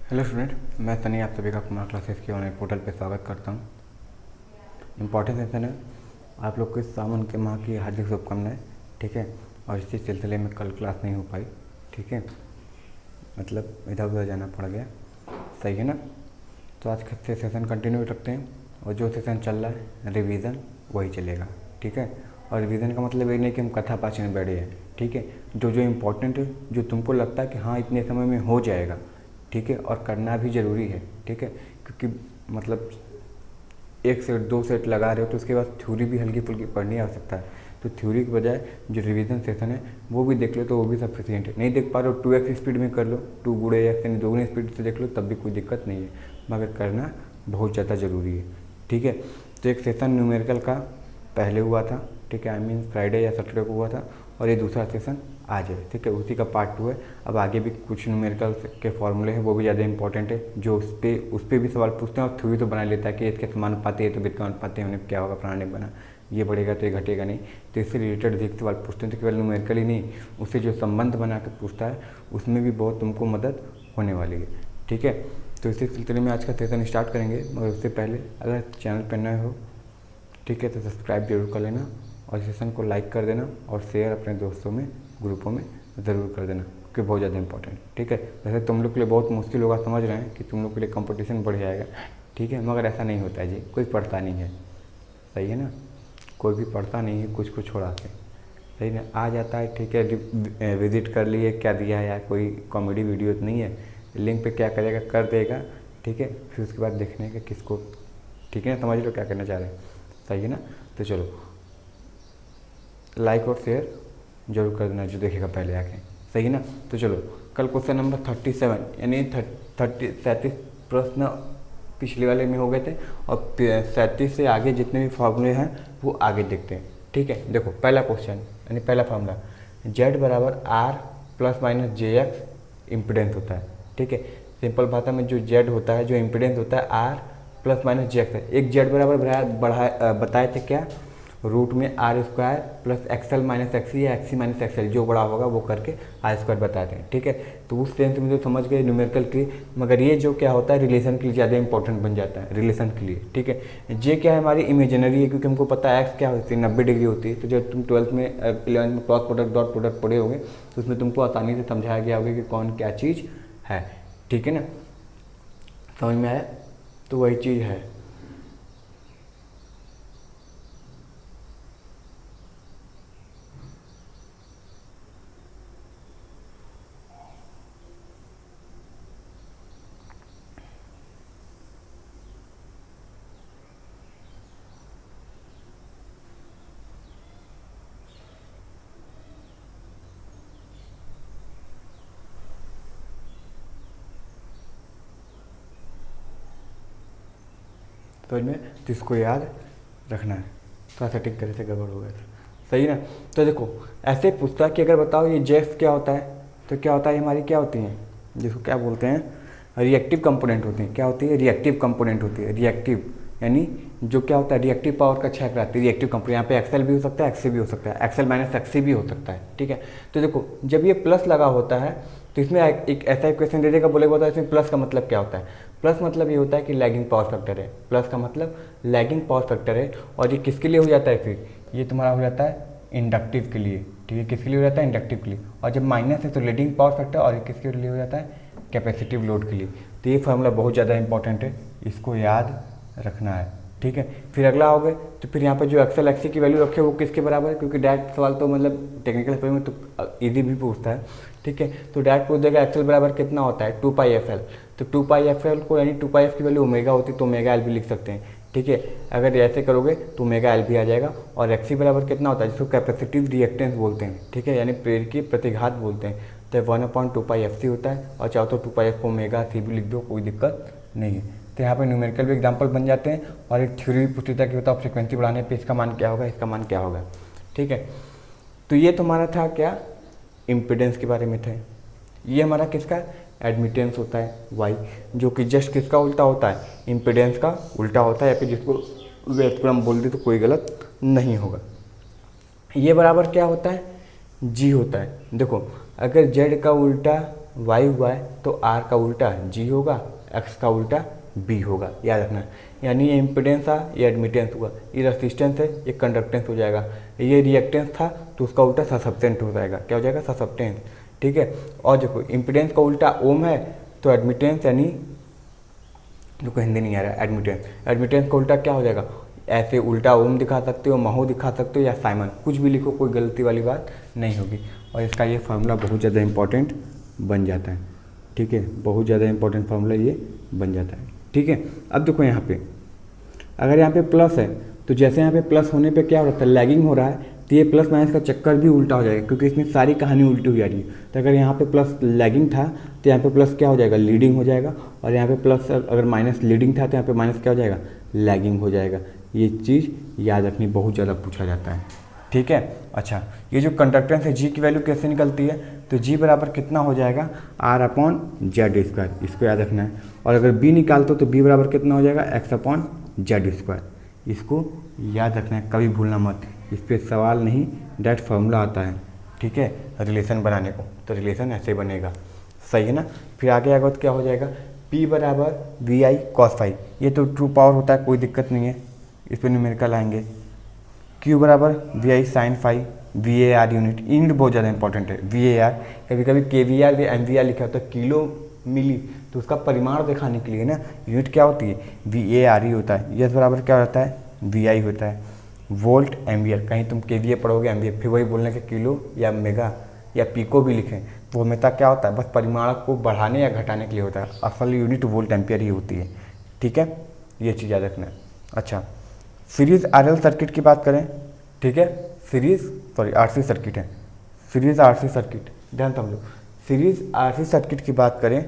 Hello student, मैं सनी आप सभी का कुमार क्लासेस के ऑनलाइन पोर्टल पे स्वागत करता हूँ। इम्पॉर्टेंट सेशन है, आप लोग के सावन के माह की हार्दिक शुभकामनाएं। ठीक है, और इसी सिलसिले में कल क्लास नहीं हो पाई। ठीक है, मतलब इधर उधर जाना पड़ गया। सही है ना। तो आज से सेशन कंटिन्यू रखते हैं और जो सेशन चल रहा है रिवीजन वही चलेगा। ठीक है, और रिवीजन का मतलब ये नहीं कि हम कथा पाची में बैठे हैं। ठीक है, जो जो इम्पोर्टेंट है, जो तुमको लगता है कि हाँ इतने समय में हो जाएगा, ठीक है, और करना भी ज़रूरी है। ठीक है, क्योंकि मतलब एक सेट दो सेट लगा रहे हो तो उसके बाद थ्योरी भी हल्की फुल्की पढ़नी आवश्यकता है। तो थ्योरी के बजाय जो रिवीजन सेशन है वो भी देख लो तो वो भी सफिशिएंट है। नहीं देख पा रहे हो 2x स्पीड में कर लो, 2 गुणे x यानी 2 गुने स्पीड से देख लो, तब भी कोई दिक्कत नहीं है, मगर करना बहुत ज़्यादा ज़रूरी है। ठीक है, तो एक सेशन न्यूमेरिकल का पहले हुआ था। ठीक है, आई मीन फ्राइडे या सैटरडे को हुआ था, और ये दूसरा सेशन आज है। ठीक है, उसी का पार्ट 2 है। अब आगे भी कुछ न्यूमेरिकल के फॉर्मूले हैं, वो भी ज़्यादा इंपॉर्टेंट है, जो उस पर भी सवाल पूछते हैं और थ्योरी तो बना लेता है कि इसके समानुपाती है तो व्युत्क्रमानुपाती होने क्या होगा, फलाने बना, ये बढ़ेगा तो ये घटेगा नहीं। तो इससे रिलेटेड अधिक सवाल पूछते हैं। तो केवल न्यूमेरिकल ही नहीं, उससे जो संबंध बना के पूछता है उसमें भी बहुत तुमको मदद होने वाली है। ठीक है, तो इसी सिलसिले में आज का सेशन स्टार्ट करेंगे, मगर उससे पहले अगर चैनल पर नए हो, ठीक है, तो सब्सक्राइब जरूर कर लेना और सेशन को लाइक कर देना और शेयर अपने दोस्तों में, ग्रुपों में ज़रूर कर देना, क्योंकि बहुत ज़्यादा इंपॉर्टेंट। ठीक है, वैसे तुम लोग के लिए बहुत मुश्किल होगा, समझ रहे हैं कि तुम लोग के लिए कंपटीशन बढ़ जाएगा। ठीक है, मगर ऐसा नहीं होता है जी, कोई पढ़ता नहीं है। सही है ना, कोई भी पढ़ता नहीं है कुछ को छोड़ा के। सही ना, आ जाता है, ठीक है, विजिट कर लिए, क्या दिया है यार, कोई कॉमेडी वीडियो तो नहीं है, लिंक पे क्या करेगा, कर देगा। ठीक है, फिर उसके बाद देखने का किसको, ठीक है ना, समझ लो क्या करना चाह रहे हैं। सही है ना, तो चलो लाइक और शेयर जरूर कर देना जो देखेगा पहले आके। सही है ना, तो चलो कल क्वेश्चन नंबर 37 यानी 37 प्रश्न पिछले वाले में हो गए थे, और 37 से आगे जितने भी फॉर्मूले हैं वो आगे देखते हैं। ठीक है, देखो पहला क्वेश्चन यानी पहला फार्मूला, Z बराबर R plus minus JX impedance होता है। ठीक है, सिंपल भाषा में जो Z होता है, जो इम्पिडेंस होता है R प्लस माइनस JX है। एक Z बराबर बताए थे क्या, रूट में R square plus XL minus XC या XC माइनस XL, जो बड़ा होगा वो करके R स्क्वायर बताते हैं। ठीक है, तो उस सेंस में तो समझ गए न्यूमेरिकल के लिए, मगर ये जो क्या होता है रिलेशन के लिए ज़्यादा इंपॉर्टेंट बन जाता है, रिलेशन के लिए। ठीक है, जे क्या है हमारी इमेजिनरी है, क्योंकि हमको पता है एक्स क्या होती है, 90 डिग्री होती है। तो जब तुम 12th में 11th में क्रॉस प्रोडक्ट डॉट प्रोडक्ट पढ़े होंगे तो उसमें तुमको आसानी से समझाया गया होगा कि कौन क्या चीज़ है। ठीक है ना, समझ में आया, तो वही चीज़ है। समझ में, तो इसको याद रखना है। थोड़ा सा टिक करे से गड़बड़ हो गया था। सही ना, तो देखो ऐसे पूछता है कि अगर बताओ ये जेक्स क्या होता है, तो क्या होता है, हमारी क्या होती हैं, जिसको क्या बोलते हैं, रिएक्टिव कंपोनेंट होती हैं। क्या होती है, रिएक्टिव कंपोनेंट होती है। रिएक्टिव यानी जो क्या होता है, रिएक्टिव पावर का क्षय कराती है, रिएक्टिव कंपोनेंट। यहाँ पे एक्सएल भी हो सकता है, एक्सी भी हो सकता है, एक्सएल माइनस एक्सी भी हो सकता है। ठीक है, तो देखो जब ये प्लस लगा होता है तो इसमें एक ऐसा क्वेश्चन दे देगा, बोलेगा बताओ इसमें प्लस का मतलब क्या होता है। प्लस मतलब ये होता है कि लैगिंग पावर फैक्टर है। प्लस का मतलब लैगिंग पावर फैक्टर है, और ये किसके लिए हो जाता है, फिर ये तुम्हारा हो जाता है इंडक्टिव के लिए। ठीक है, किसके लिए हो जाता है, इंडक्टिव के लिए। और जब माइनस है तो लीडिंग पावर फैक्टर, और ये किसके लिए हो जाता है, कैपेसिटिव लोड के लिए। तो ये फार्मूला बहुत ज़्यादा इंपॉर्टेंट है, इसको याद रखना है। ठीक है, फिर अगला हो गए, तो फिर यहाँ पे जो एक्सएल एक्सी की वैल्यू रखे वो किसके बराबर है, क्योंकि डायरेक्ट सवाल तो मतलब टेक्निकल पेपर में तो ईजी भी पूछता है। ठीक है, तो डायरेक्ट पूछ देगा एक्सएल बराबर कितना होता है, 2πfl। तो 2πfl को यानी 2πf की वैल्यू ओमेगा होती है तो ओमेगा एल भी लिख सकते हैं। ठीक है, अगर ऐसे करोगे तो ओमेगा एल भी आ जाएगा। और एक्सी बराबर कितना होता है, जिसको कैपेसिटिव रिएक्टेंस बोलते हैं। ठीक है, यानी प्रेरक की प्रतिघात बोलते हैं। तो 1/2πfc होता है, और चाहो तो 2πf को ओमेगा सी भी लिख दो, कोई दिक्कत नहीं है। तो यहाँ पे न्यूमेरिकल भी एग्जांपल बन जाते हैं, और एक थ्योरी भी पूछता है कि बताओ फ्रीक्वेंसी बढ़ाने पे इसका मान क्या होगा, इसका मान क्या होगा। ठीक है, तो ये तुम्हारा था क्या, इम्पिडेंस के बारे में था। ये हमारा किसका एडमिटेंस होता है, वाई, जो कि जस्ट किसका उल्टा होता है, इम्पिडेंस का उल्टा होता है, या फिर जिसको व्युत्क्रम बोल दे तो कोई गलत नहीं होगा। ये बराबर क्या होता है, जी होता है। देखो अगर जेड का उल्टा y हुआ है तो r का उल्टा g होगा, x का उल्टा b होगा, याद रखना। यानी ये इम्पिडेंस था, ये एडमिटेंस हुआ, ये रेसिस्टेंस है, ये कंडक्टेंस हो जाएगा, ये रिएक्टेंस था तो उसका उल्टा ससेप्टेंस हो जाएगा, क्या हो जाएगा, ससेप्टेंस। ठीक है, और देखो इम्पिडेंस का उल्टा ओम है तो एडमिटेंस यानी, जो को हिंदी नहीं आ रहा है, एडमिटेंस का उल्टा क्या हो जाएगा, ऐसे उल्टा ओम दिखा सकते हो, महू दिखा सकते हो या साइमन, कुछ भी लिखो, कोई गलती वाली बात नहीं होगी। और इसका ये फार्मूला बहुत ज़्यादा इंपॉर्टेंट बन जाता है। ठीक है, बहुत ज़्यादा इंपॉर्टेंट फार्मूला ये बन जाता है। ठीक है, अब देखो यहाँ पे अगर यहाँ पे प्लस है तो जैसे यहाँ पे प्लस होने पे क्या हो रहा है, लैगिंग हो रहा है, तो ये प्लस माइनस का चक्कर भी उल्टा हो जाएगा, क्योंकि इसमें सारी कहानी उल्टी हुई जा रही है। तो अगर यहाँ पे प्लस लैगिंग था तो यहाँ पे प्लस क्या हो जाएगा, लीडिंग हो जाएगा, और यहाँ पे प्लस अगर माइनस लीडिंग था तो यहाँ पे माइनस क्या हो जाएगा, लैगिंग हो जाएगा। ये चीज़ याद रखनी, बहुत ज़्यादा पूछा जाता है। ठीक है, अच्छा ये जो कंडक्टेंस है जी की वैल्यू कैसे निकलती है, तो जी बराबर कितना हो जाएगा, R/Z², इसको याद रखना है। और अगर बी निकालते हो तो बी बराबर कितना हो जाएगा, X/Z², इसको याद रखना है, कभी भूलना मत। इस पर सवाल नहीं, डायरेक्ट फार्मूला आता है। ठीक है, रिलेशन बनाने को, तो रिलेशन ऐसे बनेगा, सही है ना। फिर आगे आगे तो क्या हो जाएगा, P बराबर VI cos phi, ये तो ट्रू पावर होता है, कोई दिक्कत नहीं है, इस पर न्यूमेरिकल आएंगे। Q बराबर VI sin phi, VAR unit बहुत ज़्यादा इंपॉर्टेंट है। VAR कभी कभी KVR भी MVR लिखा होता है, किलो मिली, तो उसका परिमाण दिखाने के लिए ना यूनिट क्या होती है, VAR ही होता है। यस बराबर क्या होता है, VI होता है, वोल्ट एम्बियर। कहीं तुम KVA पढ़ोगे एम्बियर, फिर वही बोलने के किलो या मेगा या पिको भी लिखें, वो हमेशा क्या होता है, बस परिमाण को बढ़ाने या घटाने के लिए होता है, असल यूनिट वोल्ट एम्पियर ही होती है। ठीक है, ये चीज़ याद रखना है। अच्छा, सीरीज RL सर्किट की बात करें, ठीक है, RC सर्किट है, सीरीज RC सर्किट, ध्यान समझो, सीरीज RC सर्किट की बात करें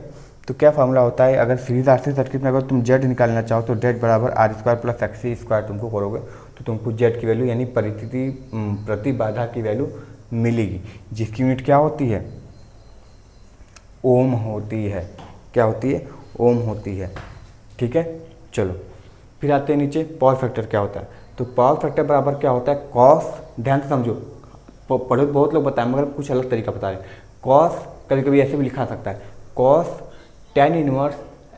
तो क्या फार्मूला होता है, अगर सीरीज RC सर्किट में अगर तुम Z निकालना चाहो तो Z बराबर R² + XC² तुमको करोगे तो तुमको Z की वैल्यू यानी प्रतिबाधा की वैल्यू मिलेगी, जिसकी यूनिट क्या होती है, ओम होती है। क्या होती है, ओम होती है। ठीक है, चलो फिर आते हैं नीचे, पावर फैक्टर क्या होता है, तो पावर फैक्टर बराबर क्या होता है, कॉस, ध्यान से समझो, पढ़ो बहुत लोग बताएं मगर कुछ अलग तरीका बता रहे हैं। कॉस कभी कभी ऐसे भी लिखा सकता है, कॉस tan इनवर्स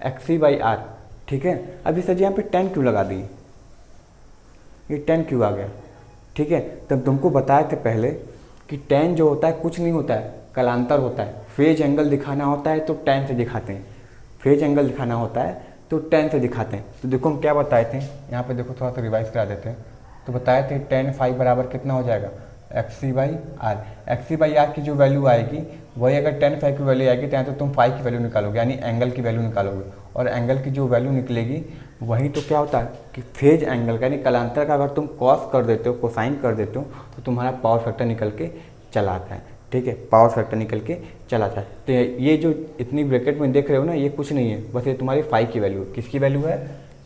XC/R। ठीक है, अभी सर जी यहाँ पे tan क्यों लगा दी, ये tan क्यों आ गया। ठीक है, तब तुमको बताए थे पहले कि tan जो होता है कुछ नहीं होता है, कलांतर होता है। फेज एंगल दिखाना होता है तो tan से दिखाते हैं, फेज एंगल दिखाना होता है तो tan से दिखाते हैं। तो देखो हम क्या बताए थे, यहाँ पे देखो थोड़ा सा रिवाइज करा देते हैं। तो बताए थे tan phi बराबर कितना हो जाएगा, XC/R। XC/R की जो वैल्यू आएगी वही अगर tan phi की वैल्यू आएगी तो यहाँ तो तुम phi की वैल्यू निकालोगे, यानी एंगल की वैल्यू निकालोगे, और एंगल की जो वैल्यू निकलेगी वही तो क्या होता है कि फेज एंगल का, यानी कलांतर का अगर तुम कॉस कर देते हो, कोसाइन कर देते हो, तो तुम्हारा पावर फैक्टर निकल के चला आता है। ठीक है, पावर फैक्टर निकल के चला आता है। तो ये जो इतनी ब्रैकेट में देख रहे हो ना, ये कुछ नहीं है, बस ये तुम्हारी फाई की वैल्यू है। किसकी वैल्यू है,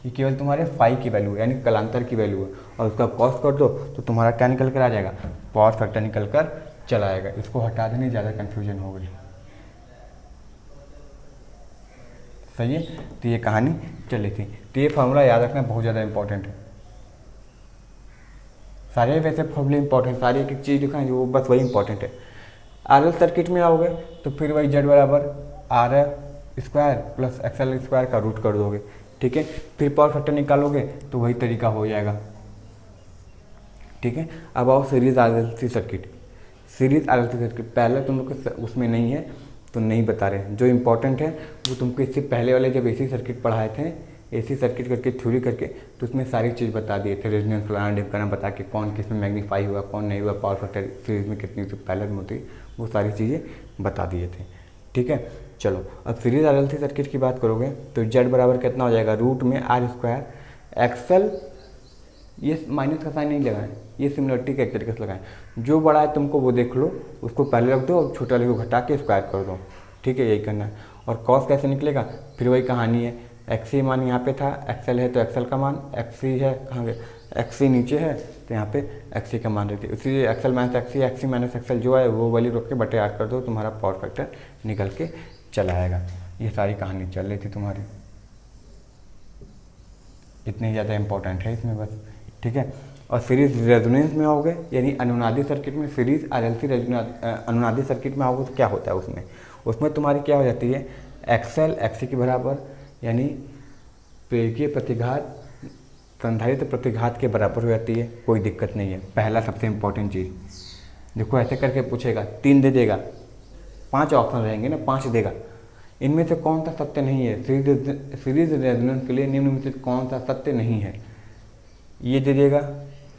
ये केवल तुम्हारे फाई की वैल्यू है, यानी कलांतर की वैल्यू है, और उसका कॉस कर दो तो तुम्हारा क्या निकल कर आ जाएगा, पावर फैक्टर निकल कर चला आएगा। इसको हटा देने, ज़्यादा कन्फ्यूजन हो गई, सही है। तो ये कहानी चली थी, तो ये फार्मूला याद रखना बहुत ज़्यादा इंपॉर्टेंट है। सारे वैसे फॉर्मूले इंपॉर्टेंट, सारी एक चीज़ दिखाएं जो बस वही इंपॉर्टेंट है। RL सर्किट में आओगे तो फिर वही Z बराबर R² + XL² का रूट कर दोगे। ठीक है, फिर पावर फैक्टर निकालोगे तो वही तरीका हो जाएगा। ठीक है, अब आओ series RLC circuit. Series RLC circuit पहले तुम लोग के उसमें नहीं है तो नहीं बता रहे, जो इंपॉर्टेंट है वो तुमको इससे पहले वाले जब AC सर्किट पढ़ाए थे, AC सर्किट करके थ्योरी करके, तो उसमें सारी चीज़ बता दिए थे, रेजोनेंस फलाना ढिमकाना बता के कौन किस में मैग्नीफाई हुआ कौन नहीं हुआ, पावर फैक्टर सीरीज में कितनी पैरेलल में होती, वो सारी चीज़ें बता दिए थे। ठीक है, चलो अब सीरीज RLC सर्किट की बात करोगे तो Z बराबर कितना हो जाएगा, √R², XL, ये माइनस का साइन नहीं लगाएं, ये सिमिलरिटी के एक तरीके से लगाएं, जो बड़ा है तुमको वो देख लो, उसको पहले रख दो और छोटा वाले को घटा के स्क्वायर कर दो। ठीक है, यही करना है। और कॉस कैसे निकलेगा, फिर वही कहानी है, XC मान यहाँ पे था, XL है तो XL का मान, XC है कहाँ गए, XC नीचे है तो यहाँ पे XC का मान रहती है, इसीलिए XL - XC, XC - XL जो है वो वैल्यू रख के बटे 8 कर दो, तुम्हारा पावर फैक्टर निकल के चला आएगा। ये सारी कहानी चल रही थी तुम्हारी, इतनी ज़्यादा इंपॉर्टेंट है इसमें बस। ठीक है, और सीरीज रेजोनेंस में आओगे यानी अनुनादी सर्किट में, सीरीज RLC अनुनादी सर्किट में आओगे तो क्या होता है उसमें तुम्हारी क्या हो जाती है, XL XC के बराबर यानी प्रेरकीय प्रतिघात संधारित्र प्रतिघात के बराबर हो जाती है, कोई दिक्कत नहीं है। पहला सबसे इम्पोर्टेंट चीज़ देखो, ऐसे करके पूछेगा 3 दे देगा, 5 ऑप्शन रहेंगे ना, 5 देगा, इनमें से कौन सा सत्य नहीं है, सीरीज रेजोनेंस के लिए निम्न में से कौन सा सत्य नहीं है, ये दे देगा,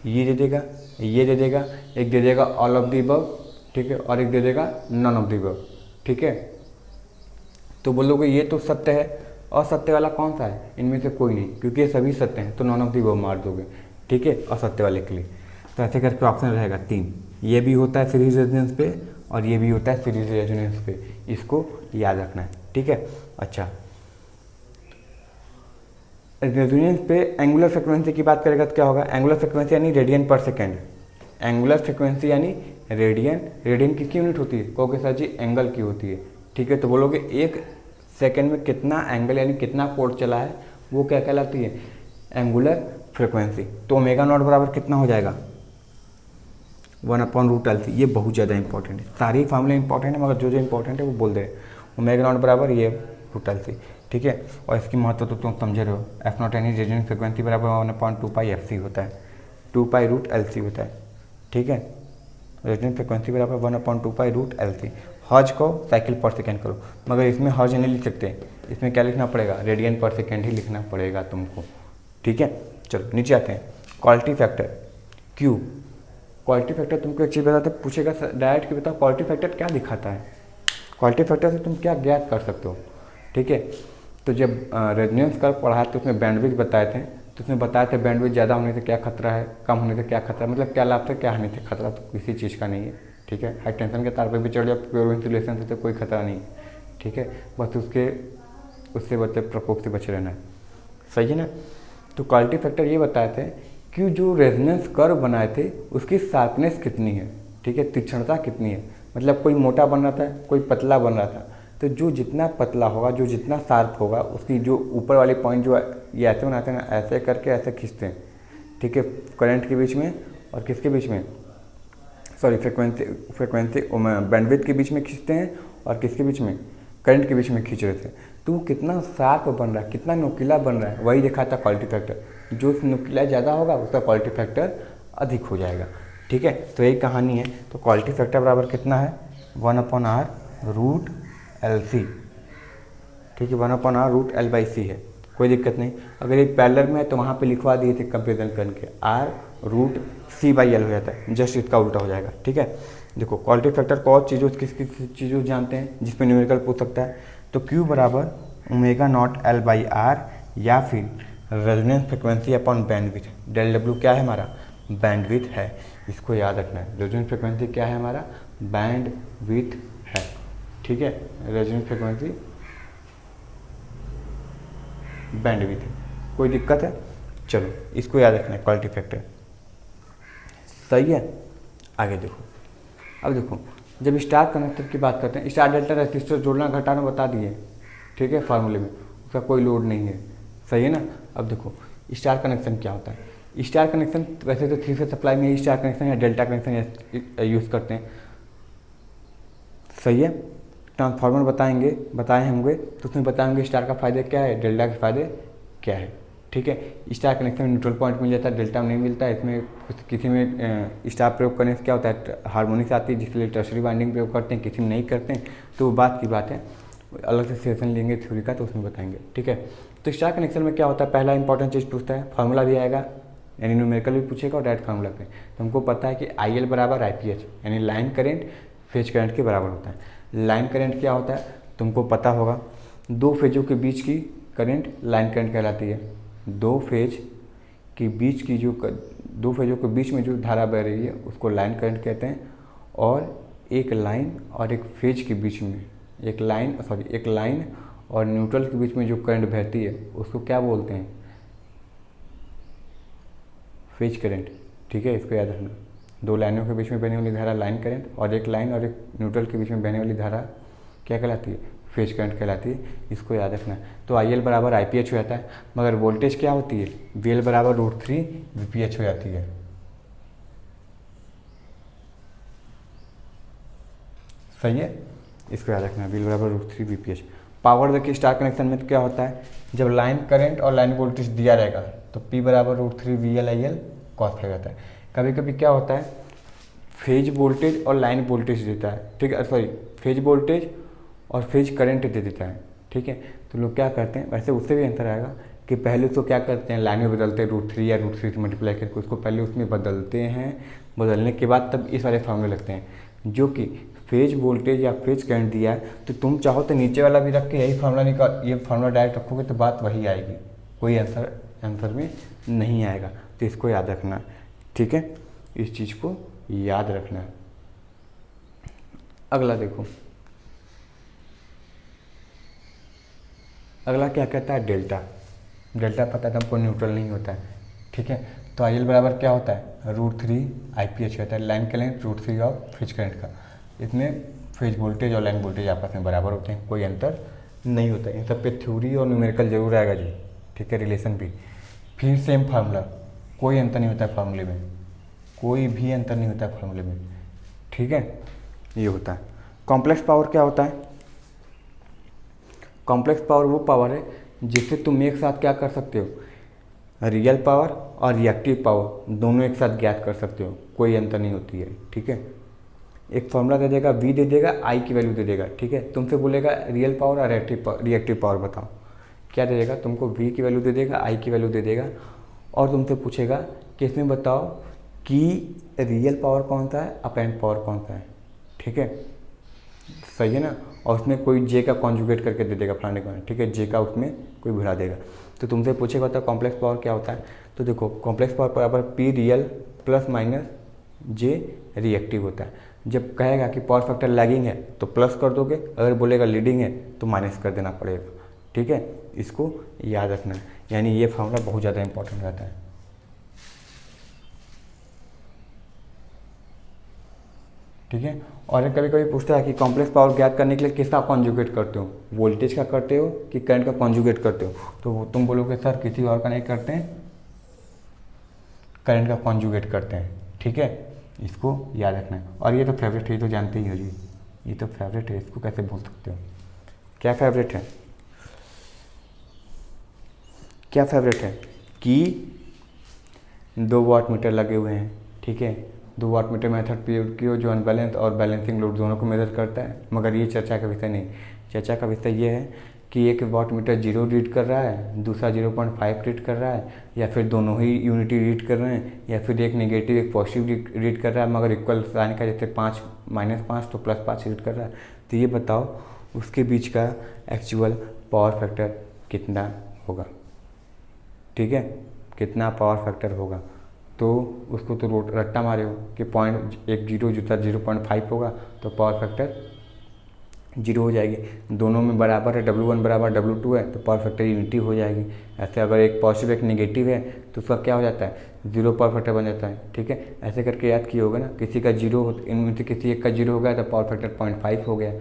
ये दे देगा, ये दे देगा, एक दे देगा ऑल ऑफ द अबव, ठीक है, और एक दे देगा नॉन ऑफ द अबव, ठीक है। तो बोलोगे ये तो सत्य है, और सत्य वाला कौन सा है, इनमें से कोई नहीं, क्योंकि ये सभी सत्य हैं, तो नॉन ऑफ द अबव मार दोगे, ठीक है, असत्य वाले के लिए। तो ऐसे करके ऑप्शन रहेगा 3, ये भी होता है सीरीज रेजोनेंस पे और ये भी होता है सीरीज रेजोनेंस पे, इसको याद रखना है, ठीक है। अच्छा, रेजोनेंस पे एंगुलर फ्रिक्वेंसी की बात करेगा तो क्या होगा, एंगुलर फ्रिक्वेंसी यानी रेडियन पर सेकेंड, एंगुलर फ्रिक्वेंसी यानी रेडियन किसकी यूनिट होती है, कहोगे सर जी एंगल की होती है, ठीक है। तो बोलोगे 1 सेकेंड में कितना एंगल यानी कितना कोण चला है, वो क्या कहलाती है, एंगुलर फ्रिक्वेंसी। तो ओमेगा नॉट बराबर कितना हो जाएगा, 1/√LC। ये बहुत ज़्यादा इंपॉर्टेंट है, सारे फार्मूले इंपॉर्टेंट है, मगर जो जो इंपॉर्टेंट है वो बोल दे रहे। ओमेगा नॉट बराबर ये √LC, ठीक है। और इसकी महत्व तो तुम समझ रहे हो, F0 यानी रेजोनेंस फ्रिक्वेंसी बराबर 1/2πfc होता है, 2π√LC होता है, ठीक है। रेजोनेंस फ्रिक्वेंसी बराबर 1/2π√LC। हर्ज को साइकिल पर सेकेंड करो, मगर इसमें हर्ज नहीं लिख सकते, इसमें क्या लिखना पड़ेगा, रेडियन पर सेकेंड ही लिखना पड़ेगा तुमको, ठीक है। चलो नीचे आते हैं, quality factor Q। Quality factor तुमको एक चीज़ बताते, पूछेगा डायरेक्ट कि बताओ क्वालिटी फैक्टर क्या दिखाता है, क्वालिटी फैक्टर से तुम क्या ज्ञात कर सकते हो, ठीक है। तो जब रेजोनेंस कर पढ़ाए तो उसमें बैंडविड्थ बताए थे, तो उसमें बताए थे बैंडविड्थ ज़्यादा होने से क्या खतरा है, कम होने से क्या खतरा है, मतलब क्या लाभ से क्या हानि से, खतरा तो किसी चीज़ का नहीं है, ठीक है। हाई टेंशन के तार पर भी चढ़ जाओ, प्योर इंसुलेशन से तो कोई खतरा नहीं है, ठीक है, बस उससे बचे प्रकोप से बचे रहना है, सही है ना। तो क्वालिटी फैक्टर ये बताए थे कि जो रेजोनेंस कर्व बनाए थे उसकी शार्पनेस कितनी है, ठीक है, तीक्ष्णता कितनी है, मतलब कोई मोटा बन रहा था, कोई पतला बन रहा था, तो जो जितना पतला होगा, जो जितना शार्प होगा, उसकी जो ऊपर वाले पॉइंट जो ये ऐसे बनाते हैं ना, ऐसे करके ऐसे खींचते हैं, ठीक है, करंट के बीच में और किसके बीच में, सॉरी फ्रिक्वेंसी बैंडविड्थ के बीच में खींचते हैं, और किसके बीच में, करंट के बीच में खींच रहे थे। तो वो कितना शार्प बन रहा है, कितना नुकीला बन रहा है, वही देखा था क्वालिटी फैक्टर। जो नुकीला ज़्यादा होगा उसका क्वालिटी फैक्टर अधिक हो जाएगा, ठीक है। तो यही कहानी है। तो क्वालिटी फैक्टर बराबर कितना है, 1/r√LC, ठीक है, 1/r√L/C है, कोई दिक्कत नहीं। अगर ये पैरेलल में है तो वहाँ पे लिखवा दिए थे कंपेरिजन करके, R√C/L हो जाता है, जस्ट इसका उल्टा हो जाएगा, ठीक है। देखो क्वालिटी फैक्टर को और चीज़ों किस चीज़ों जानते हैं जिसमें न्यूमेरिकल पूछ सकता है, तो Q बराबर ω0L/R या फिर resonance frequency upon bandwidth. ΔW क्या है हमारा, बैंडविड्थ है, इसको याद रखना है। रेजोनेंस फ्रिक्वेंसी क्या है हमारा, बैंडविड्थ है, ठीक है, रेजोनेंस फ्रिक्वेंसी बैंडविड्थ है, कोई दिक्कत है। चलो इसको याद रखना है, क्वालिटी फैक्टर, सही है। आगे देखो, अब देखो जब स्टार कनेक्टर की बात करते हैं, स्टार डेल्टा रेसिस्टर जोड़ना घटाना बता दिए, ठीक है, फार्मूले में उसका कोई लोड नहीं है, सही है ना। अब देखो स्टार कनेक्शन क्या होता है, स्टार कनेक्शन वैसे तो 3 फेज सप्लाई में ही स्टार कनेक्शन या डेल्टा कनेक्शन यूज़ करते हैं, सही है। ट्रांसफार्मर बताए होंगे तो उसमें बताएंगे स्टार का फ़ायदे क्या है, डेल्टा के फ़ायदे क्या है, ठीक है। स्टार कनेक्शन में न्यूट्रल पॉइंट मिल जाता है, डेल्टा में नहीं मिलता है। इसमें किसी में स्टार प्रयोग करने से क्या होता है, हार्मोनिक्स आती है, जिसके लिए टर्शरी बाइंडिंग प्रयोग करते हैं, किसी में नहीं करते हैं, तो वो बात की बात है, अलग से सेशन लेंगे थ्योरी का तो उसमें बताएंगे, ठीक है। तो स्टार कनेक्शन में क्या होता है, पहला इंपॉर्टेंट चीज़ पूछता है, फार्मूला भी आएगा, यानी न्यूमेरिकल भी पूछेगा और डायरेक्ट फार्मूला पे। तो हमको पता है कि IL बराबर IPH यानी लाइन करंट फेज करंट के बराबर होता है। लाइन करंट क्या होता है तुमको पता होगा, 2 फेजों के बीच की करंट लाइन करंट कहलाती है। 2 फेज के बीच की जो 2 फेजों के बीच में जो धारा बह रही है उसको लाइन करंट कहते हैं। और एक लाइन और एक फेज के बीच में एक लाइन और न्यूट्रल के बीच में जो करंट बहती है उसको क्या बोलते हैं, फेज करंट, ठीक है, इसको याद रखना। 2 लाइनों के बीच में बहने वाली धारा लाइन करंट और एक लाइन और एक न्यूट्रल के बीच में बहने वाली धारा क्या कहलाती है, फेज करंट कहलाती है, इसको याद रखना। तो IL बराबर IPH हो जाता है, मगर वोल्टेज क्या होती है, VL बराबर √3 VPH हो जाती है, सही है, इसको याद रखना, V बराबर √3 VPH। पावर देखिए स्टार कनेक्शन में तो क्या होता है, जब लाइन करंट और लाइन वोल्टेज दिया रहेगा तो P बराबर √3 VL/IL cos फाई रहता है। कभी कभी क्या होता है, फेज वोल्टेज और लाइन वोल्टेज देता है, ठीक है, सॉरी फेज वोल्टेज और फेज करंट दे देता है, ठीक है। तो लोग क्या करते हैं, वैसे उससे भी आंसर आएगा कि पहले उसको क्या करते हैं, लाइन में बदलते हैं √3 या √3 से मल्टीप्लाई करके उसको पहले उसमें बदलते हैं, बदलने के बाद तब इस वाले फॉर्मूले लगते हैं, जो कि फेज वोल्टेज या फेज करंट दिया है। तो तुम चाहो तो नीचे वाला भी रख के यही फार्मूला निकाल, ये फार्मूला डायरेक्ट रखोगे तो बात वही आएगी, कोई आंसर में नहीं आएगा। तो इसको याद रखना, ठीक है, इस चीज़ को याद रखना। अगला देखो, अगला क्या कहता है, डेल्टा। डेल्टा पता है हमको, न्यूट्रल नहीं होता है, ठीक है। तो IL बराबर क्या होता है, √3 IPH होता है, लाइन का लेंथ √3 ऑफ फेज करंट का। इसमें फेज वोल्टेज और लाइन वोल्टेज आपस में बराबर होते हैं, कोई अंतर नहीं होता है। इन सब पे थ्योरी और न्यूमेरिकल जरूर आएगा जी, ठीक है, रिलेशन भी। फिर सेम फार्मूला, कोई अंतर नहीं होता है फार्मूले में, कोई भी अंतर नहीं होता है फार्मूले में, ठीक है, ये होता है। कॉम्प्लेक्स पावर क्या होता है, कॉम्प्लेक्स पावर वो पावर है जिससे तुम एक साथ क्या कर सकते हो, रियल पावर और रिएक्टिव पावर दोनों एक साथ ज्ञात कर सकते हो, कोई अंतर नहीं होती है, ठीक है। एक फॉर्मूला दे देगा, V दे देगा, I की वैल्यू दे देगा, ठीक है। तुमसे बोलेगा रियल पावर और रिएक्टिव पावर बताओ, क्या दे देगा तुमको, V की वैल्यू दे देगा, I की वैल्यू दे देगा, और तुमसे पूछेगा कि इसमें बताओ कि रियल पावर कौन सा है, अपेरेंट पावर कौन सा है, ठीक है, सही है ना। और उसमें कोई J का कॉन्जुगेट करके दे देगा फलाने का, ठीक है, J का उसमें कोई भुला देगा। तो तुमसे पूछेगा तो कॉम्प्लेक्स पावर क्या होता है, तो देखो कॉम्प्लेक्स पावर बराबर P real plus minus J reactive होता है। जब कहेगा कि पावर फैक्टर लैगिंग है तो प्लस कर दोगे, अगर बोलेगा लीडिंग है तो माइनस कर देना पड़ेगा, ठीक है, इसको याद रखना है। यानी ये फॉर्मूला बहुत ज़्यादा इंपॉर्टेंट रहता है, ठीक है। और कभी कभी पूछता है कि कॉम्प्लेक्स पावर ज्ञात करने के लिए किसका कॉन्जुगेट करते हो, वोल्टेज का करते हो कि करंट का कॉन्जुगेट करते हो, तो तुम बोलोगे सर किसी और का नहीं करते हैं, करंट का कॉन्जुगेट करते हैं, ठीक है, इसको याद रखना है। और ये तो फेवरेट है, ये तो जानते ही हो जी, ये तो फेवरेट है, इसको कैसे भूल सकते हो, क्या फेवरेट है, क्या फेवरेट है कि 2 वाट मीटर लगे हुए हैं, ठीक है। 2 वाट मीटर मेथड प्रयोग किया जो अनबैलेंस और बैलेंसिंग लोड दोनों को मेजर करता है, मगर ये चर्चा का विषय नहीं। चर्चा का विषय ये है कि एक वाट मीटर 0 रीड कर रहा है, दूसरा 0.5 रीड कर रहा है, या फिर दोनों ही यूनिटी रीड कर रहे हैं, या फिर एक नेगेटिव एक पॉजिटिव रीड कर रहा है, मगर इक्वल साइन का, जैसे 5 -5 तो +5 रीड कर रहा है। तो ये बताओ उसके बीच का एक्चुअल पावर फैक्टर कितना होगा, ठीक है, कितना पावर फैक्टर होगा। तो उसको तो रट्टा मारे हो कि .10 जूता 0.5 होगा तो पावर फैक्टर 0 हो जाएगी। दोनों में बराबर है, W1 बराबर W2 है तो पावर फैक्टर यूनिटी हो जाएगी। ऐसे अगर एक पॉजिटिव एक नेगेटिव है तो उसका क्या हो जाता है, 0 पावर फैक्टर बन जाता है, ठीक है। ऐसे करके याद किए होगा ना, किसी का 0 इनमें से किसी एक का 0 हो गया तो पावर फैक्टर 0.5 हो गया,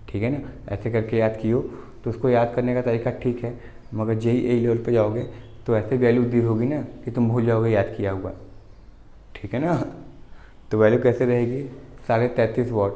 ठीक है ना। ऐसे करके याद किए हो तो उसको याद करने का तरीका ठीक है, मगर JEE लेवल पर जाओगे तो ऐसे वैल्यू दी होगी ना कि तुम भूल जाओगे याद किया हुआ, ठीक है ना। तो वैल्यू कैसे रहेगी, 33.5 वाट,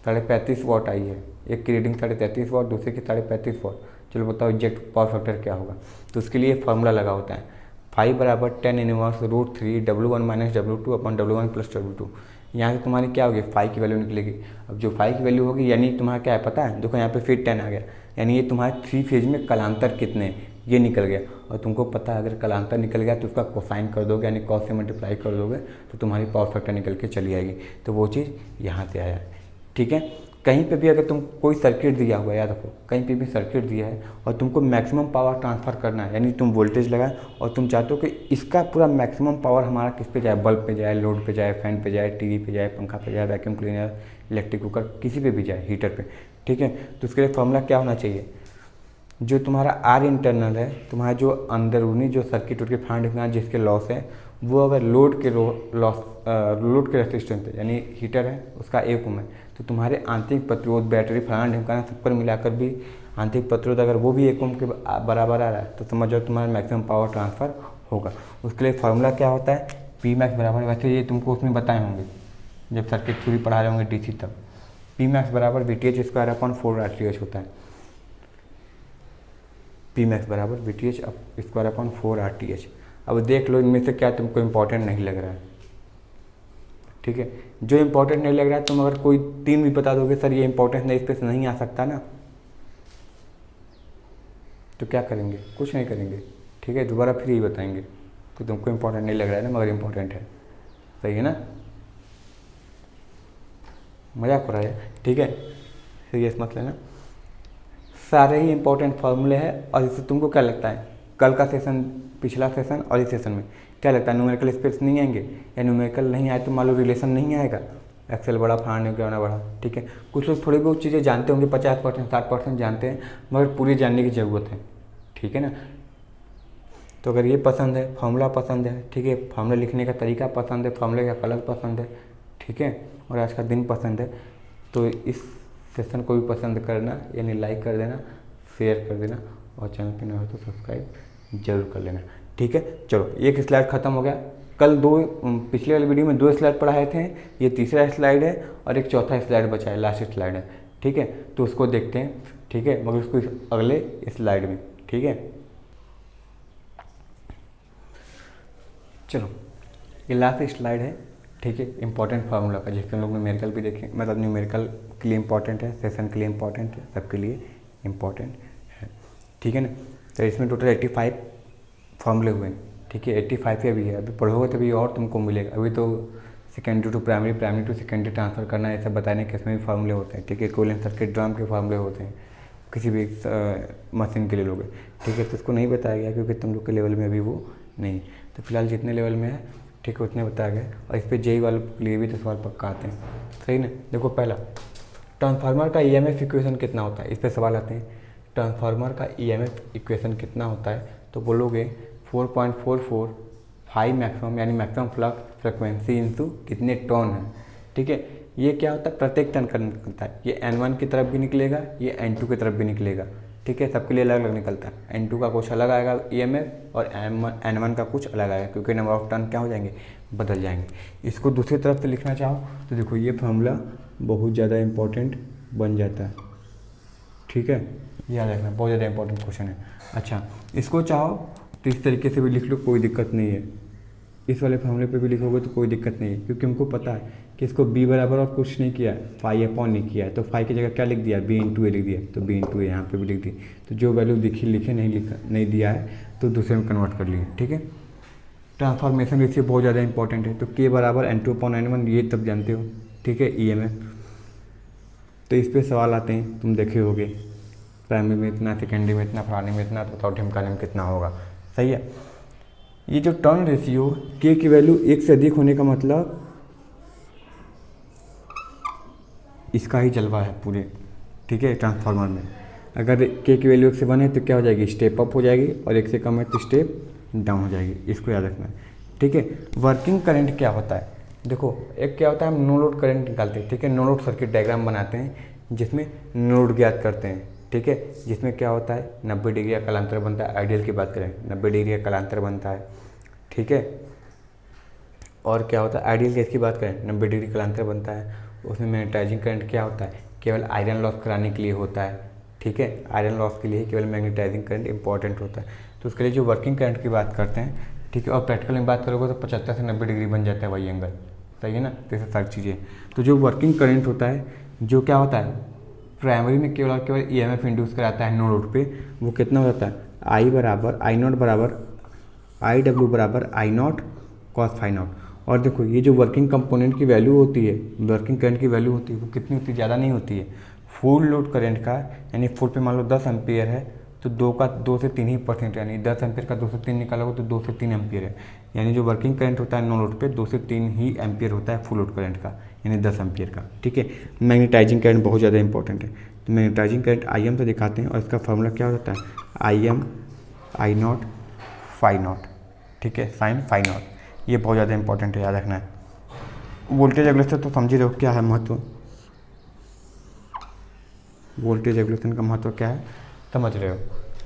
35.5 वाट आई है, एक की रीडिंग 33.5 वाट, दूसरे की 35.5 वाट। चलो बताओ एग्जैक्ट पावर फैक्टर क्या होगा। तो उसके लिए फार्मूला लगा होता है, फाई बराबर 10 inverse √3 W1 - W2 upon W1 + W2। यहाँ से तुम्हारी क्या होगी, फाई की वैल्यू निकलेगी। अब जो फाई की वैल्यू होगी यानी तुम्हारा क्या है पता है, देखो यहाँ पे फिर 10 आ गया, यानी ये तुम्हारे 3 फेज में कलांतर कितने, ये निकल गया। और तुमको पता है अगर कलांतर निकल गया तो उसका कोसाइन कर दोगे, यानी कॉस से मल्टीप्लाई कर दोगे तो तुम्हारी पावर फैक्टर निकल के चली आएगी। तो वो चीज़ यहाँ से आया, ठीक है। कहीं पे भी अगर तुम कोई सर्किट दिया हुआ है, याद रखो कहीं पे भी सर्किट दिया है और तुमको मैक्सिमम पावर ट्रांसफ़र करना है, यानी तुम वोल्टेज लगाए और तुम चाहते हो कि इसका पूरा मैक्सिमम पावर हमारा किस पे जाए, बल्ब पे जाए, लोड पे जाए, फैन पे जाए, टीवी पे जाए, पंखा पे जाए, वैक्यूम क्लीनर, इलेक्ट्रिक कुकर, किसी पे भी जाए, हीटर पे, ठीक है। तो उसके लिए फॉर्मूला क्या होना चाहिए, जो तुम्हारा आर इंटरनल है, तुम्हारा जो अंदरूनी जो सर्किट उठ के फाइंड जिसके लॉस है, वो अगर लोड के लॉस लोड के रेसिस्टेंस है, यानी हीटर है उसका 1 ओम है, तो तुम्हारे आंतरिक प्रतिरोध, बैटरी, फलाना ढिमकाना सब पर मिलाकर भी आंतरिक प्रतिरोध अगर वो भी 1 ओम के बराबर आ रहा है तो समझ जाओ तुम्हारा मैक्सिमम पावर ट्रांसफ़र होगा। उसके लिए फार्मूला क्या होता है, P max बराबर, वैसे ये तुमको उसमें बताए होंगे जब सर्किट थ्योरी पढ़ा रहे होंगे DC तब, पी मैक्स बराबर we T H square upon 4 R T H होता है। पी मैक्स बराबर we T H square upon 4 R T H. अब देख लो इनमें से क्या तुमको इम्पोर्टेंट नहीं लग रहा है, ठीक है। जो इम्पोर्टेंट नहीं लग रहा है, तुम अगर कोई 3 भी बता दोगे सर ये इम्पोर्टेंट नहीं, इस पे से नहीं आ सकता ना, तो क्या करेंगे, कुछ नहीं करेंगे, ठीक है। दोबारा फिर ही बताएंगे कि तुमको इम्पोर्टेंट नहीं लग रहा है ना, मगर इम्पोर्टेंट है, सही है ना, मजाक हो रहा है, ठीक है, सीरियस मत लेना। सारे ही इम्पोर्टेंट फार्मूले हैं। और इससे तुमको क्या लगता है, कल का सेशन, पिछला सेशन और इस सेशन में क्या लगता है, न्यूमेरिकल स्पेस नहीं आएंगे, या न्यूमेरिकल नहीं आए तो मान लो रिलेशन नहीं आएगा, एक्सेल बड़ा फलाने क्या होना बड़ा, ठीक है। कुछ लोग थोड़ी बहुत चीज़ें जानते होंगे, 50% 60% जानते हैं, मगर पूरी जानने की ज़रूरत है, ठीक है ना। तो अगर ये पसंद है, फार्मूला पसंद है, ठीक है, फार्मूला लिखने का तरीका पसंद है, फार्मूले का कलर पसंद है, ठीक है, और आज का दिन पसंद है, तो इस सेशन को भी पसंद करना, यानी लाइक कर देना, शेयर कर देना, और चैनल पे नया हो तो सब्सक्राइब जरूर कर लेना, ठीक है। चलो एक स्लाइड खत्म हो गया। कल पिछले वाले वीडियो में 2 स्लाइड पढ़ाए थे, ये तीसरा स्लाइड है और एक चौथा स्लाइड बचा है, लास्ट स्लाइड है, ठीक है। तो उसको देखते हैं, ठीक है, मगर उसको अगले स्लाइड में, ठीक है। चलो ये लास्ट स्लाइड है, ठीक है, इंपॉर्टेंट फार्मूला का, जिसके हम लोग न्यूमेरिकल भी देखें, मतलब न्यूमेरिकल के लिए इंपॉर्टेंट है, सेशन के लिए इंपॉर्टेंट है, सबके लिए इंपॉर्टेंट है, ठीक है ना। तो इसमें टोटल 85 फार्मूले हुए हैं, ठीक है, 85 ही अभी है, अभी पढ़ोगे तभी और तुमको मिलेगा। अभी तो secondary to primary, primary to secondary transfer करना है, ऐसा बताने के इसमें भी फार्मूले होते हैं, ठीक है। इक्विवेलेंट सर्किट ड्राम के फार्मूले होते हैं, किसी भी मशीन के लिए लोगे, ठीक है। तो उसको नहीं बताया गया क्योंकि तुम लोग के लेवल में अभी वो नहीं, तो फिलहाल जितने लेवल में है, ठीक है, उतने बताया गया। और इस पर जेई वाले के लिए भी तो सवाल पक्का आते हैं, सही ना। देखो पहला, ट्रांसफार्मर का ईएमएफ इक्वेशन कितना होता है, इस पर सवाल आते हैं। ट्रांसफार्मर का ईएमएफ इक्वेशन कितना होता है, तो बोलोगे 4.445 मैक्सिमम, यानी मैक्सिमम फ्लक्स फ्रिक्वेंसी इंटू कितने टर्न है, ठीक है। ये क्या होता है, प्रत्येक टर्न करता है, ये N1 की तरफ भी निकलेगा, ये N2 की तरफ भी निकलेगा, ठीक है, सबके लिए अलग अलग निकलता है। N2 का कुछ अलग आएगा ईएमएफ, और N1 का कुछ अलग आएगा, क्योंकि नंबर ऑफ टर्न क्या हो जाएंगे, बदल जाएंगे। इसको दूसरी तरफ से लिखना चाहो तो देखो ये फार्मूला बहुत ज़्यादा इंपॉर्टेंट बन जाता है, ठीक है, याद रखना, बहुत ज़्यादा इंपॉर्टेंट क्वेश्चन है। अच्छा, इसको चाहो तो इस तरीके से भी लिख लो, कोई दिक्कत नहीं है। इस वाले फार्मूले पे भी लिखोगे तो कोई दिक्कत नहीं है, क्योंकि हमको पता है कि इसको b बराबर और कुछ नहीं किया है, फाई अपॉन नहीं किया है, तो फाई की जगह क्या लिख दिया, b इंटू ए लिख दिया, तो b इंटू ए यहाँ पर भी लिख दी। तो जो वैल्यू लिखे नहीं दिया है तो दूसरे में कन्वर्ट कर लिए, ठीक है। ट्रांसफॉर्मेशन रेशियो बहुत ज़्यादा इंपॉर्टेंट है, तो k बराबर N2 अपॉन N1, ये तब जानते हो, ठीक है, ईएमएफ। तो इस पर सवाल आते हैं, तुम देखे होगे, प्राइमरी में इतना, सेकेंडरी में इतना, फलाने में इतना, तो बताओ ढिमकाने में कितना होगा, सही है। ये जो टर्न रेशियो k की वैल्यू 1 से अधिक होने का मतलब इसका ही जलवा है पूरे, ठीक है। ट्रांसफार्मर में अगर k की वैल्यू 1 से 1 है तो क्या हो जाएगी, स्टेप अप हो जाएगी, और 1 से कम है तो स्टेप डाउन हो जाएगी, इसको याद रखना है, ठीक है। वर्किंग करंट क्या होता है, देखो एक क्या होता है, हम नो लोड करंट निकालते हैं, ठीक है, नो लोड सर्किट डायग्राम बनाते हैं जिसमें नो लोड ज्ञात करते हैं, ठीक है। जिसमें क्या होता है, 90 डिग्री का कलांतर बनता है, आइडियल की बात करें 90 डिग्री का कलांतर बनता है, ठीक है। और क्या होता है, आइडियल केस की बात करें 90 डिग्री कलांतर बनता है, उसमें मैग्नेटाइजिंग करंट क्या होता है, केवल आयरन लॉस कराने के लिए होता है, ठीक है। आयरन लॉस के लिए केवल मैग्नेटाइजिंग करंट इंपॉर्टेंट होता है, तो उसके लिए जो वर्किंग करंट की बात करते हैं, ठीक है। और प्रैक्टिकल में बात करोगे तो 75 से 90 डिग्री बन जाता है वही एंगल, सही है ना। तो ये सारी चीज़ें, तो जो वर्किंग करंट होता है, जो क्या होता है, प्राइमरी में केवल और केवल ईएमएफ इंड्यूस कराता है नो लोड पे, वो कितना हो जाता है, आई बराबर आई नॉट बराबर आई डब्ल्यू बराबर आई नॉट कॉस फाई नॉट। और देखो ये जो वर्किंग कंपोनेंट की वैल्यू होती है, वर्किंग करंट की वैल्यू होती है, वो कितनी होती है, ज़्यादा नहीं होती है। फुल लोड करंट का, यानी फुल पे मान लो 10 एम्पियर है, तो 2 से 3 ही %, यानी 10 एम्पियर का 2 से 3 निकालोगे तो 2 से 3 एम्पियर है। यानी जो वर्किंग करंट होता है नो लोड पे 2 से 3 ही एम्पियर होता है फुल लोड करंट का, यानी 10 एम्पियर का, ठीक है। मैग्नेटाइजिंग करंट बहुत ज़्यादा इंपॉर्टेंट है, तो मैग्नेटाइजिंग करंट आई एम से दिखाते हैं, और इसका फार्मूला क्या होता है, I M I naught phi naught, ठीक है, साइन फाई नॉट। ये बहुत ज़्यादा इंपॉर्टेंट है, याद रखना है। वोल्टेज रेगुलेशन तो समझ ही रहो क्या है महत्व, वोल्टेज रेगुलेशन का महत्व क्या है समझ रहे हो,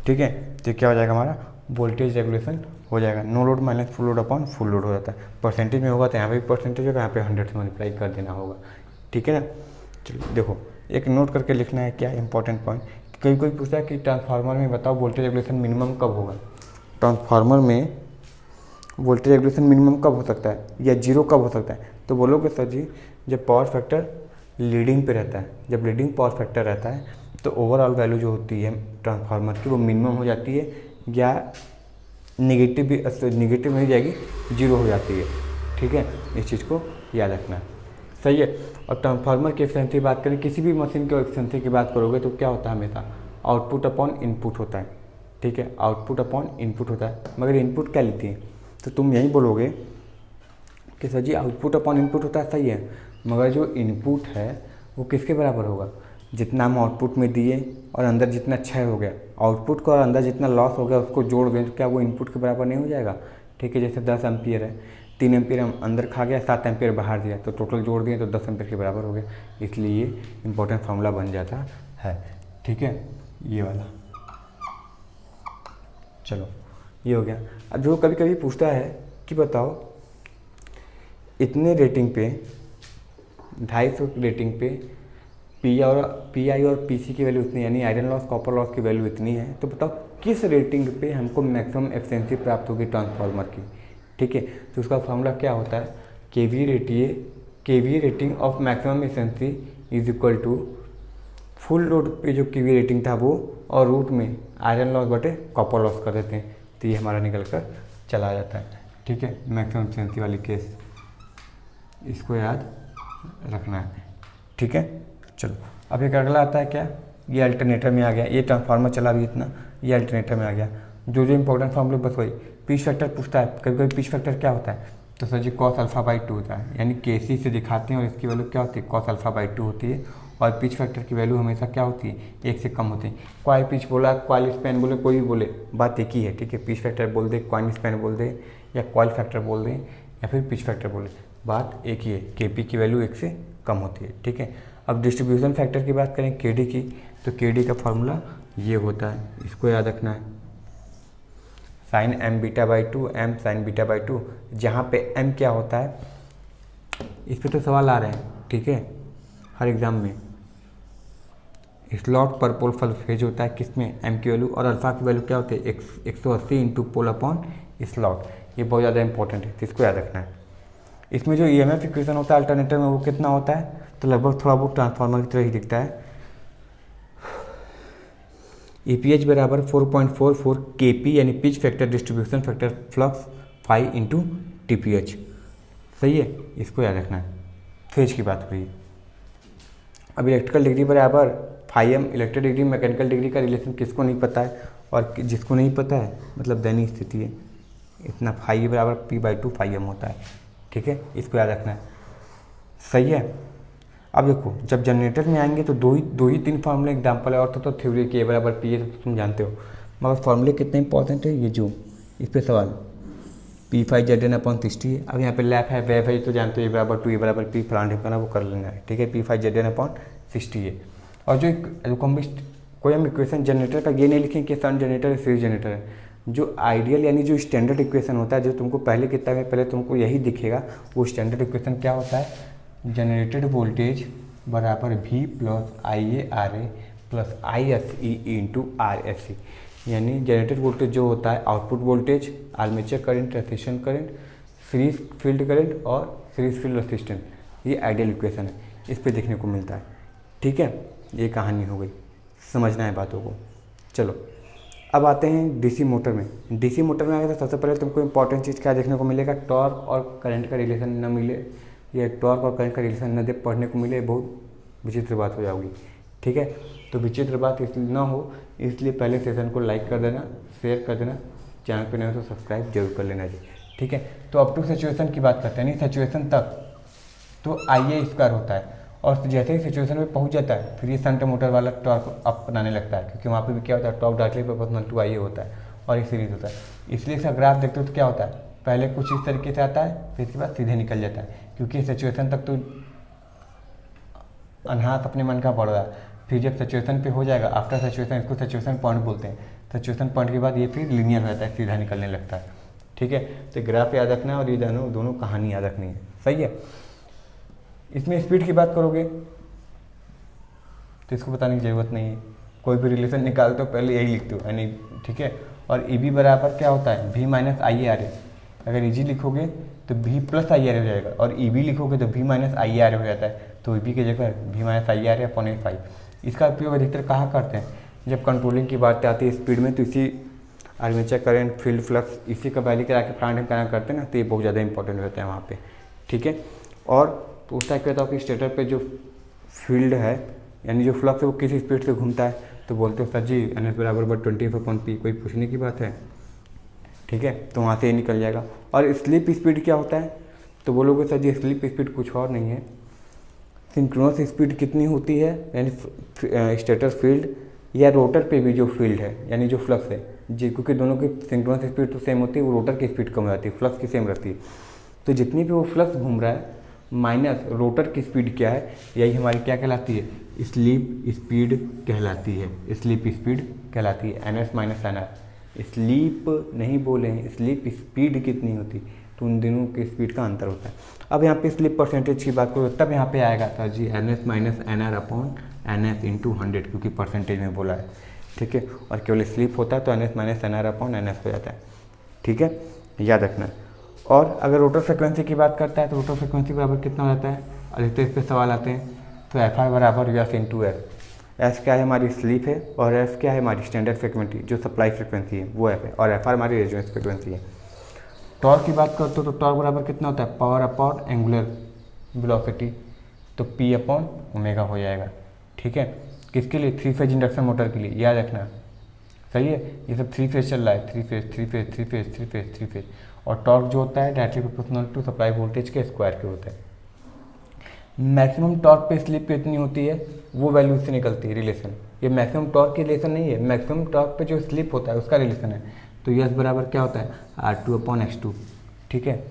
ठीक है। तो क्या हो जाएगा हमारा, वोल्टेज रेगुलेशन हो जाएगा no load minus full load upon full load हो जाता है। परसेंटेज में होगा तो यहाँ पे भी परसेंटेज होगा, यहाँ पे 100 से मल्टीप्लाई कर देना होगा, ठीक है ना। चलिए देखो, एक नोट करके लिखना है क्या इंपॉर्टेंट पॉइंट। कभी कोई पूछता है कि ट्रांसफार्मर में बताओ वोल्टेज रेगुलेशन मिनिमम कब होगा। ट्रांसफार्मर में वोल्टेज रेगुलेशन मिनिमम कब हो सकता है या जीरो कब हो सकता है, तो बोलोगे सर जी जब पावर फैक्टर लीडिंग पे रहता है। जब लीडिंग पावर फैक्टर रहता है तो ओवरऑल वैल्यू जो होती है ट्रांसफार्मर की वो मिनिमम हो जाती है या नेगेटिव में हो जाएगी, जीरो हो जाती है। ठीक है, इस चीज़ को याद रखना है। सही है। और ट्रांसफार्मर की एफिशिएंसी की बात करें, किसी भी मशीन की एफिशिएंसी की बात करोगे तो क्या होता है, हमेशा आउटपुट अपॉन इनपुट होता है। ठीक है, आउटपुट अपॉन इनपुट होता है। मगर इनपुट क्या लेती है, तो तुम यही बोलोगे कि सर जी आउटपुट अपॉन इनपुट होता है, सही है। मगर जो इनपुट है वो किसके बराबर होगा, जितना हम आउटपुट में दिए और अंदर जितना क्षय हो गया, आउटपुट का और अंदर जितना लॉस हो गया उसको जोड़ दें तो क्या वो इनपुट के बराबर नहीं हो जाएगा। ठीक है, जैसे 10 एम्पियर है, 3 एम्पियर हम अंदर खा गया, 7 एम्पियर बाहर दिया, तो टोटल जोड़ दिए तो 10 एम्पियर के बराबर हो गया। इसलिए ये इंपॉर्टेंट फार्मूला बन जाता है। ठीक है, ये वाला। चलो ये हो गया। अब जो कभी कभी पूछता है कि बताओ इतने रेटिंग पे 250 रेटिंग पे पी आई और पी सी की वैल्यू इतनी, यानी आयरन लॉस कॉपर लॉस की वैल्यू इतनी है, तो बताओ किस रेटिंग पे हमको मैक्सिमम एफिशिएंसी प्राप्त होगी ट्रांसफार्मर की। ठीक है, तो उसका फार्मूला क्या होता है, KV rating of maximum efficiency is equal to full load पे जो केवी रेटिंग था वो, और रूट में आयरन लॉस बटे कॉपर लॉस कर देते हैं, तो ये हमारा निकल कर चला जाता है। ठीक है, मैक्सिमम एफिशिएंसी वाली केस, इसको याद रखना है। ठीक है, चलो अब एक अगला आता है क्या, ये अल्टरनेटर में आ गया, ये ट्रांसफार्मर चला भी इतना, ये अल्टरनेटर में आ गया। जो इंपॉर्टेंट फॉर्मूले बस वही। पिच फैक्टर पूछता है कभी कभी, पिच फैक्टर क्या होता है, तो sir ji cos alpha by 2 होता है, यानी केसी से दिखाते हैं और इसकी वैल्यू क्या होती है, कॉस अल्फा बाई 2 होती है। और पिच फैक्टर की वैल्यू हमेशा क्या होती है, 1 से कम होती है। क्वाइल पिच बोला, क्वाइल स्पैन बोले, कोई भी बोले, बात एक ही है। ठीक है, पिच फैक्टर बोल दे, क्वाइल स्पैन बोल दे, या क्वाइल फैक्टर बोल दें, या फिर पिच फैक्टर बोले, बात एक ही है, केपी की वैल्यू 1 से कम होती है। ठीक है, अब डिस्ट्रीब्यूशन फैक्टर की बात करें केडी की, तो केडी का फार्मूला ये होता है, इसको याद रखना है, sine M beta by 2, M sine beta by 2। जहाँ पे एम क्या होता है, इस पर तो सवाल आ रहे हैं। ठीक है, हर एग्जाम में स्लॉट पर पोल फेज होता है किसमें, एम की वैल्यू, और अल्फा की वैल्यू क्या होती है, 180 इंटू पोल अपॉन स्लॉट। ये बहुत ज़्यादा इंपॉर्टेंट है, तो इसको याद रखना है। इसमें जो ईएमएफ इक्वेशन होता है अल्टरनेटर में, वो कितना होता है, तो लगभग थोड़ा बहुत ट्रांसफार्मर की तरह ही दिखता है। EPH बराबर 4.44 KP, यानी pitch factor distribution factor flux 5 into TPH। सही है, इसको याद रखना है। फेज की बात हो रही है। अब इलेक्ट्रिकल डिग्री बराबर φm, electric degree mechanical degree का रिलेशन किसको नहीं पता है, और जिसको नहीं पता है मतलब दैनिक स्थिति है, इतना फाई बराबर P/2 φm होता है। ठीक है, इसको याद रखना है। सही है। अब देखो जब जनरेटर में आएंगे तो दो ही तीन फार्मूले एग्जाम्पल है, और तो थ्योरी के बराबर पी है, तो तुम जानते हो, मगर फार्मूले कितने इंपॉर्टेंट है, ये जो इस पे सवाल P5Zn/60 है। अब यहाँ पे लैप है, वेव है, तो जानते हो ए बराबर 2 ए बराबर P फलान करना, वो कर लेना है। ठीक है, P5Zn/60 है। और जो कोई हम इक्वेशन जनरेटर का ये नहीं लिखें कि सन जनरेटर है सीरीज जनरेटर है, जो आइडियल यानी जो स्टैंडर्ड इक्वेशन होता है, जो तुमको पहले किताब में पहले तुमको यही दिखेगा, वो स्टैंडर्ड इक्वेशन क्या होता है, जनरेटेड वोल्टेज बराबर V plus IaRa plus ISE into RSC, यानी जनरेटेड वोल्टेज जो होता है output voltage, armature current, resistance current, series field current और सीरीज फील्ड रेजिस्टेंस, ये आइडियल इक्वेशन है, इस पे देखने को मिलता है। ठीक है, ये कहानी हो गई, समझना है बातों को। चलो अब आते हैं डीसी मोटर में। डीसी मोटर में आगे तो सबसे पहले तुमको इंपॉर्टेंट चीज़ क्या देखने को मिलेगा, टॉर्क और करंट का रिलेशन न मिले, ये टॉर्क और करंट का रिलेशन न दे पढ़ने को मिले, बहुत विचित्र बात हो जाएगी। ठीक है, तो विचित्र बात इसलिए ना हो, इसलिए पहले सेशन को लाइक कर देना, शेयर कर देना, चैनल पे नहीं हो तो सब्सक्राइब जरूर कर लेना जी। ठीक है, तो अप टू सिचुएशन की बात करते हैं, नहीं सिचुएशन तक तो IA² होता है, और जैसे ही सिचुएशन में पहुंच जाता है फिर ये शंट मोटर वाला टॉर्क अपनाने लगता है, क्योंकि वहाँ पे भी क्या होता है, torque directly proportional to IA होता है और ये सीरीज होता है। इसलिए इसका ग्राफ देखते हो तो क्या होता है, पहले कुछ इस तरीके से आता है, फिर इसके बाद सीधे निकल जाता है, क्योंकि सिचुएशन तक तो अनहाथ अपने मन का पड़ रहा है। फिर जब सिचुएशन पे हो जाएगा, आफ्टर सिचुएशन, इसको सिचुएशन पॉइंट बोलते हैं, सिचुएशन पॉइंट के बाद ये फिर लीनियर रहता है, सीधा निकलने लगता है। ठीक है, तो ग्राफ याद रखना है और ये दोनों कहानी याद रखनी है। सही है। इसमें स्पीड की बात करोगे तो इसको बताने की ज़रूरत नहीं है। कोई भी रिलेशन निकालते हो पहले यही लिखते हो यानी, ठीक है। और ई बी बराबर क्या होता है, भी माइनस आई ए आर ए। अगर ई जी लिखोगे तो भी प्लस आई आर ए हो जाएगा, और ई बी लिखोगे तो भी माइनस आई ए आर ए हो जाता है। तो ई बी की जगह भी minus I A R A upon A 5। इसका उपयोग अधिकतर कहाँ करते हैं, जब कंट्रोलिंग की बात आती है स्पीड में, तो इसी आर्मेचर करंट, फील्ड फ्लक्स, इसी का वैल्यू करा के प्लांट करना करते हैं ना, तो ये बहुत ज़्यादा इंपॉर्टेंट होता है वहाँ पे, ठीक है। और पूछता है कहता हूँ कि स्टेटर पे जो फील्ड है यानी जो फ्लक्स है वो किस स्पीड से घूमता है, तो बोलते हो सर जी एन एस बराबर 20/P, कोई पूछने की बात है, ठीक है। तो वहाँ से ये निकल जाएगा। और स्लिप स्पीड क्या होता है, तो बोलोगे सर जी स्लिप स्पीड कुछ और नहीं है, सिंक्रोनस स्पीड कितनी होती है यानी स्टेटर फील्ड या रोटर पे भी जो फील्ड है यानी जो फ्लक्स है जी, क्योंकि दोनों की सिंक्रोनस स्पीड तो सेम होती है, वो रोटर की स्पीड कम हो जाती है, फ्लक्स की सेम रहती है। तो जितनी भी वो फ्लक्स घूम रहा है माइनस रोटर की स्पीड क्या है, यही हमारी क्या कहलाती है, स्लीप स्पीड कहलाती है। स्लीप स्पीड कहलाती है, N S minus N R. Slip नहीं बोले हैं, स्लीप स्पीड कितनी होती, तो उन दोनों की स्पीड का अंतर होता है। अब यहाँ पे स्लिप परसेंटेज की बात करो तब यहाँ पे आएगा था जी N S minus N R upon N S into 100, क्योंकि परसेंटेज में बोला है, ठीक है। और केवल स्लिप होता है तो N S minus N R upon N S हो जाता है, ठीक है, याद रखना। और अगर रोटर फ्रिक्वेंसी की बात करता है तो रोटर फ्रिक्वेंसी बराबर कितना हो जाता है, अधिकतर इस पर सवाल आते हैं, तो एफ आर बराबर एस इंटू एफ। एस क्या है हमारी स्लीप है, और एफ क्या है हमारी स्टैंडर्ड फ्रिक्वेंसी जो सप्लाई फ्रिक्वेंसी है वो एफ है, और एफ आर हमारी रेजोनेंस फ्रिक्वेंसी है। टॉर्क की बात करते हो तो टॉर्क बराबर कितना होता है, पावर अपॉन एंगुलर वेलोसिटी, तो पी अपॉन ओमेगा हो जाएगा, ठीक है। किसके लिए, 3 फेज इंडक्शन मोटर के लिए, याद रखना, सही है। ये सब 3 फेज चल रहा है, 3 phase 3 phase 3 phase 3 phase 3 phase. और टॉर्क जो होता है directly proportional to supply voltage के स्क्वायर के होता है। मैक्सिमम टॉर्क पे स्लिप कितनी होती है वो वैल्यू से निकलती है रिलेशन। ये मैक्सिमम टॉर्क की रिलेशन नहीं है, मैक्सिमम टॉर्क पे जो स्लिप होता है उसका रिलेशन है। तो यस बराबर क्या होता है, R2/X2, ठीक है।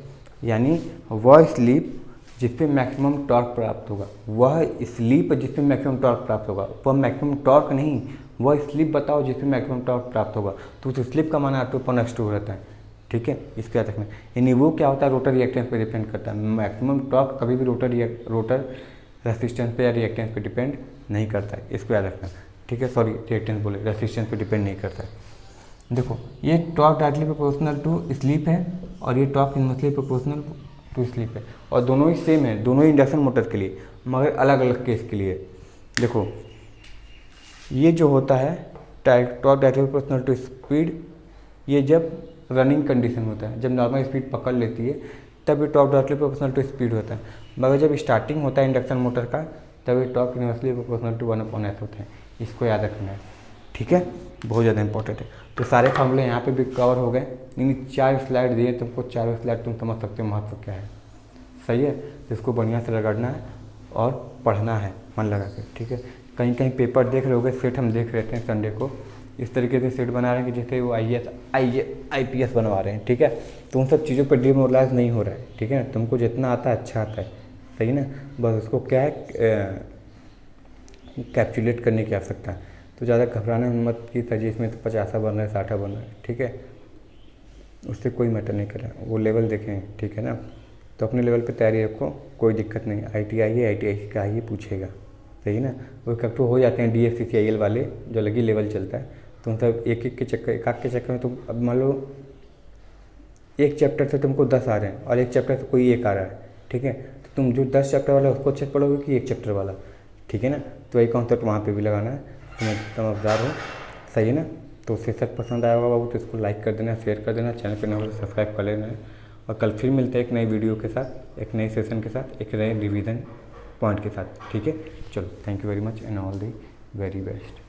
यानी वह स्लिप जिस पे मैक्सिमम टॉर्क प्राप्त होगा, वह स्लीप जिस पे मैक्सिमम टॉर्क प्राप्त होगा, वह मैक्सिमम टॉर्क नहीं, वह स्लिप बताओ जिस पे मैक्सिमम टॉर्क प्राप्त होगा, तो उस स्लिप का मान R2/X2 रहता है, ठीक है। इसके याद रखना। यानी वो क्या होता है, रोटर रिएक्टेंस पे डिपेंड करता है। मैक्सिमम टॉर्क कभी भी रोटर रेसिस्टेंस पे या रिएक्टेंस पे डिपेंड नहीं करता है, इसको याद रखना, ठीक है। सॉरी रिएक्टेंस बोले, रेसिस्टेंस पे डिपेंड नहीं करता है। देखो ये torque directly proportional to slip है, और ये torque inversely proportional to slip है, और दोनों ही सेम है, दोनों ही इंडक्शन मोटर के लिए, मगर अलग अलग केस के लिए। देखो ये जो होता है torque directly proportional to speed, ये जब रनिंग कंडीशन होता है, जब नॉर्मल स्पीड पकड़ लेती है तब ये torque directly proportional to speed होता है, मगर जब स्टार्टिंग होता है इंडक्शन मोटर का तब ये torque inversely proportional to 1/S होता है। इसको याद रखना है, ठीक है, बहुत ज़्यादा इंपॉर्टेंट है। तो सारे फॉर्मूले यहाँ पे भी कवर हो गए, यानी 4 स्लाइड दिए तुमको, 4 स्लाइड तुम समझ सकते हो महत्व क्या है, सही है। तो इसको बढ़िया से रगड़ना है और पढ़ना है मन लगा के, ठीक है। कहीं कहीं पेपर देख रहे होगे, सेट हम देख रहे थे संडे को, इस तरीके से सेट बना रहे हैं कि जैसे वो IPS बनवा रहे हैं, ठीक है। तो उन सब चीज़ों पर डिमोरलाइज नहीं हो रहा है, ठीक है। तुमको जितना आता है अच्छा आता है, सही ना, बस उसको क्या है कैप्चुलेट करने की आवश्यकता है। तो ज़्यादा घबराना मत कि सर जी इसमें तो 50 बन रहा है, 60 बन रहा है, ठीक है, उससे कोई मैटर नहीं कर रहा, वो लेवल देखें, ठीक है ना। तो अपने लेवल पे तैयारी रखो, कोई दिक्कत नहीं। ITI का ही पूछेगा, सही ना। वो कब हो जाते हैं DFCCIL वाले जो अलग ही लेवल चलता है, तो मतलब एक के चक्कर में तुम अब मान लो एक चैप्टर से तुमको 10 आ रहे हैं और एक चैप्टर से कोई एक आ रहा है, ठीक है। तो तुम जो 10 चैप्टर वाला उसको अच्छे पढ़ोगे कि एक चैप्टर वाला, ठीक है ना। तो वही कॉन्सेप्ट वहाँ पे भी लगाना है, समझदार हो, सही है ना। तो सेशन पसंद आया होगा बाबू तो इसको लाइक कर देना, शेयर कर देना, चैनल पे नया हो तो सब्सक्राइब कर लेना। और कल फिर मिलते हैं एक नई वीडियो के साथ, एक नए सेशन के साथ, एक नए रिवीजन पॉइंट के साथ, ठीक है। चलो, thank you very much and all the very best.